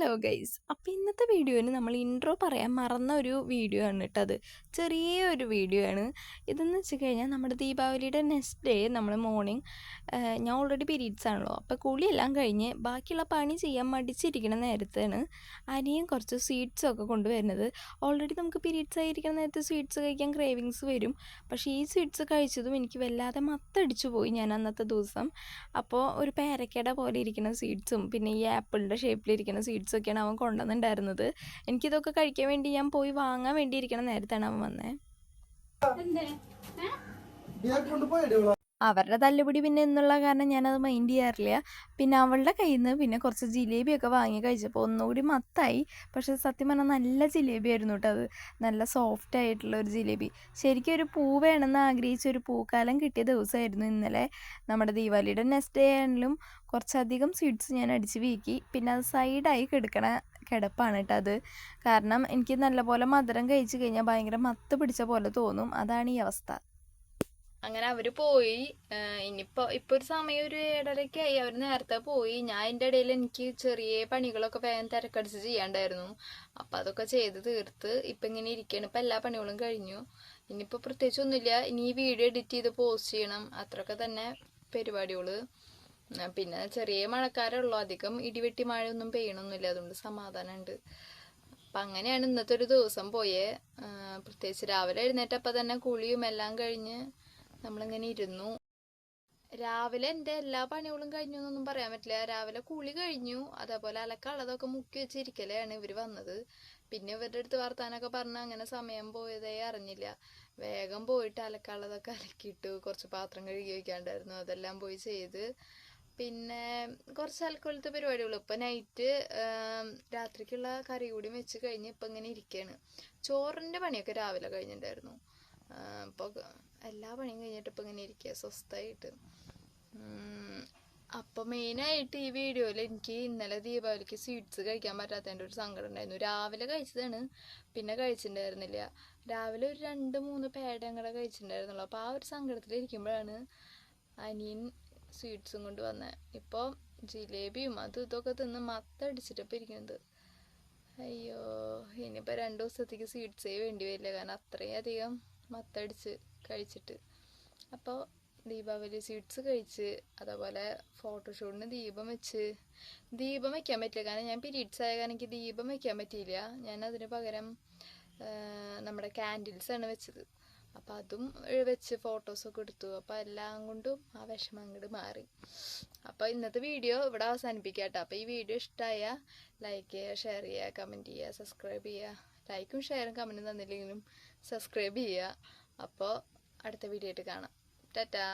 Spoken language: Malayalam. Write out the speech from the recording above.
ഹലോ ഗൈസ്, അപ്പോൾ ഇന്നത്തെ വീഡിയോയിൽ നമ്മൾ ഇൻട്രോ പറയാൻ മറന്ന ഒരു വീഡിയോ ആണ് കേട്ടത്. ചെറിയൊരു വീഡിയോ ആണ് ഇതെന്ന് വെച്ച് കഴിഞ്ഞാൽ നമ്മുടെ ദീപാവലിയുടെ നെക്സ്റ്റ് ഡേ നമ്മൾ മോർണിംഗ് ഞാൻ ഓൾറെഡി പീരീഡ്സ് ആണല്ലോ, അപ്പോൾ കുളിയെല്ലാം കഴിഞ്ഞ് ബാക്കിയുള്ള പണി ചെയ്യാൻ മടിച്ചിരിക്കുന്ന നേരത്താണ് അനിയൻ കുറച്ച് സ്വീറ്റ്സ് ഒക്കെ കൊണ്ടുവരുന്നത്. ഓൾറെഡി നമുക്ക് പീരീഡ്സ് ആയിരിക്കുന്ന നേരത്ത് സ്വീറ്റ്സ് കഴിക്കാൻ ക്രേവിങ്സ് വരും, പക്ഷേ ഈ സ്വീറ്റ്സ് കഴിച്ചതും എനിക്ക് വല്ലാതെ മത്തടിച്ചു പോയി ഞാൻ അന്നത്തെ ദിവസം. അപ്പോൾ ഒരു പേരക്കയുടെ പോലെ ഇരിക്കുന്ന സ്വീറ്റ്സും പിന്നെ ഈ ആപ്പിളിൻ്റെ ഷേപ്പിലിരിക്കുന്ന സ്വീറ്റ്സൊക്കെയാണ് അവൻ കൊണ്ടുവന്നിട്ടുണ്ടായിരുന്നത്. എനിക്കിതൊക്കെ കഴിക്കാൻ വേണ്ടി ഞാൻ പോയി വാങ്ങാൻ വേണ്ടി ഇരിക്കുന്ന നേരത്താണ് അവൻ വന്നത്. അവരുടെ തല്ലുപിടി പിന്നെ എന്നുള്ള കാരണം ഞാനത് മൈൻഡ് ചെയ്യാറില്ല. പിന്നെ അവളുടെ കയ്യിൽ നിന്ന് പിന്നെ കുറച്ച് ജിലേബിയൊക്കെ വാങ്ങി കഴിച്ചപ്പോൾ ഒന്നുകൂടി മത്തായി. പക്ഷേ സത്യം പറഞ്ഞാൽ നല്ല ജിലേബി ആയിരുന്നു കേട്ടോ. അത് നല്ല സോഫ്റ്റ് ആയിട്ടുള്ള ഒരു ജിലേബി. ശരിക്കും ഒരു പൂ വേണമെന്ന് ആഗ്രഹിച്ച ഒരു പൂക്കാലം കിട്ടിയ ദിവസമായിരുന്നു ഇന്നലെ. നമ്മുടെ ദീപാവലിയുടെ നെക്സ്റ്റ് ഡേ ആണെങ്കിലും കുറച്ചധികം സ്വീറ്റ്സ് ഞാൻ അടിച്ച് വീക്കി. പിന്നെ അത് സൈഡായി കിടപ്പാണ് കേട്ടോ അത്. കാരണം എനിക്ക് നല്ലപോലെ മധുരം കഴിച്ച് കഴിഞ്ഞാൽ ഭയങ്കര മത്ത് പിടിച്ച പോലെ തോന്നും. അതാണ് ഈ അവസ്ഥ. അങ്ങനെ അവർ പോയി. ഇനിയിപ്പോൾ ഒരു സമയം ഒരു 7:30 അവർ നേരത്തെ പോയി. ഞാൻ എൻ്റെ ഇടയിൽ എനിക്ക് ചെറിയ പണികളൊക്കെ വേഗം തിരക്കടിച്ച് ചെയ്യാണ്ടായിരുന്നു. അപ്പം അതൊക്കെ ചെയ്ത് തീർത്ത് ഇപ്പം ഇങ്ങനെ ഇരിക്കുകയാണ്. ഇപ്പം എല്ലാ പണികളും കഴിഞ്ഞു. ഇനിയിപ്പോൾ പ്രത്യേകിച്ചൊന്നുമില്ല. ഇനി ഈ വീഡിയോ എഡിറ്റ് ചെയ്ത് പോസ്റ്റ് ചെയ്യണം, അത്രയൊക്കെ തന്നെ പരിപാടികൾ. പിന്നെ ചെറിയ മഴക്കാരുള്ളൂ, അധികം ഇടിവെട്ടി മഴയൊന്നും പെയ്യണമൊന്നുമില്ല, അതുകൊണ്ട് സമാധാനമുണ്ട്. അപ്പം അങ്ങനെയാണ് ഇന്നത്തെ ഒരു ദിവസം പോയേ. പ്രത്യേകിച്ച് രാവിലെ എഴുന്നേറ്റപ്പോൾ തന്നെ കുളിയും എല്ലാം കഴിഞ്ഞ് നമ്മളിങ്ങനെ ഇരുന്നു. രാവിലെ എൻ്റെ എല്ലാ പണികളും കഴിഞ്ഞു എന്നൊന്നും പറയാൻ പറ്റില്ല. രാവിലെ കുളി കഴിഞ്ഞു, അതേപോലെ അലക്കുള്ളതൊക്കെ മുക്കി വെച്ചിരിക്കലാണ് ഇവർ വന്നത്. പിന്നെ ഇവരുടെ അടുത്ത് വർത്താനൊക്കെ പറഞ്ഞ് അങ്ങനെ സമയം പോയതേ അറിഞ്ഞില്ല. വേഗം പോയിട്ട് അലക്കുള്ളതൊക്കെ അലക്കിയിട്ടു. കുറച്ച് പാത്രം കഴുകി വയ്ക്കാണ്ടായിരുന്നു, അതെല്ലാം പോയി ചെയ്ത്. പിന്നെ കുറച്ച് അലക്കൊലത്തെ പരിപാടികൾ. ഇപ്പം നൈറ്റ് രാത്രിക്കുള്ള കറി കൂടി വെച്ച് കഴിഞ്ഞ് ഇപ്പം ഇങ്ങനെ ഇരിക്കുകയാണ്. ചോറിൻ്റെ പണിയൊക്കെ രാവിലെ കഴിഞ്ഞിട്ടുണ്ടായിരുന്നു. അപ്പോൾ എല്ലാ പണിയും കഴിഞ്ഞിട്ട് ഇപ്പം ഇങ്ങനെ ഇരിക്കുക സ്വസ്ഥമായിട്ട്. അപ്പോൾ മെയിനായിട്ട് ഈ വീഡിയോയിൽ എനിക്ക് ഇന്നലെ ദീപാവലിക്ക് സ്വീറ്റ്സ് കഴിക്കാൻ പറ്റാത്തതിൻ്റെ ഒരു സങ്കടം ഉണ്ടായിരുന്നു. രാവിലെ കഴിച്ചതാണ്, പിന്നെ കഴിച്ചിട്ടുണ്ടായിരുന്നില്ല. രാവിലെ ഒരു 2-3 പേട അങ്ങടെ കഴിച്ചിട്ടുണ്ടായിരുന്നുള്ളൂ. അപ്പോൾ ആ ഒരു സങ്കടത്തിലിരിക്കുമ്പോഴാണ് അനിയൻ സ്വീറ്റ്സും കൊണ്ട് വന്നത്. ഇപ്പോൾ ജിലേബിയും അതും ഇതൊക്കെ തിന്ന് മത്തടിച്ചിട്ടിപ്പോൾ ഇരിക്കുന്നത്. അയ്യോ, ഇനിയിപ്പോൾ 2 ദിവസത്തേക്ക് സ്വീറ്റ്സേ വേണ്ടി വരില്ല, കാരണം അത്രയും അധികം മത്തടിച്ച് കഴിച്ചിട്ട്. അപ്പോൾ ദീപാവലി സ്വീറ്റ്സ് കഴിച്ച്, അതേപോലെ ഫോട്ടോഷൂട്ടിന് ദീപം വയ്ക്കാൻ പറ്റില്ല, കാരണം ഞാൻ പീരീഡ്സ് ആയ കാരണം എനിക്ക് ദീപം വയ്ക്കാൻ പറ്റിയില്ല. ഞാൻ അതിന് പകരം നമ്മുടെ ക്യാൻഡിൽസാണ് വെച്ചത്. അപ്പോൾ അതും വെച്ച് ഫോട്ടോസൊക്കെ എടുത്തു. അപ്പോൾ എല്ലാം കൊണ്ടും ആ വിഷമം അങ്ങോട്ട് മാറി. അപ്പോൾ ഇന്നത്തെ വീഡിയോ ഇവിടെ അവസാനിപ്പിക്കാം കേട്ടോ. അപ്പോൾ ഈ വീഡിയോ ഇഷ്ടമായ ലൈക്ക് ചെയ്യുക, ഷെയർ ചെയ്യുക, കമൻറ്റ് ചെയ്യുക, സബ്സ്ക്രൈബ് ചെയ്യുക. ലൈക്കും ഷെയറും കമൻറ്റും തന്നില്ലെങ്കിലും സബ്സ്ക്രൈബ് ചെയ്യുക. അപ്പോൾ അടുത്ത വീഡിയോ ആയിട്ട് കാണാം. ടാറ്റാ.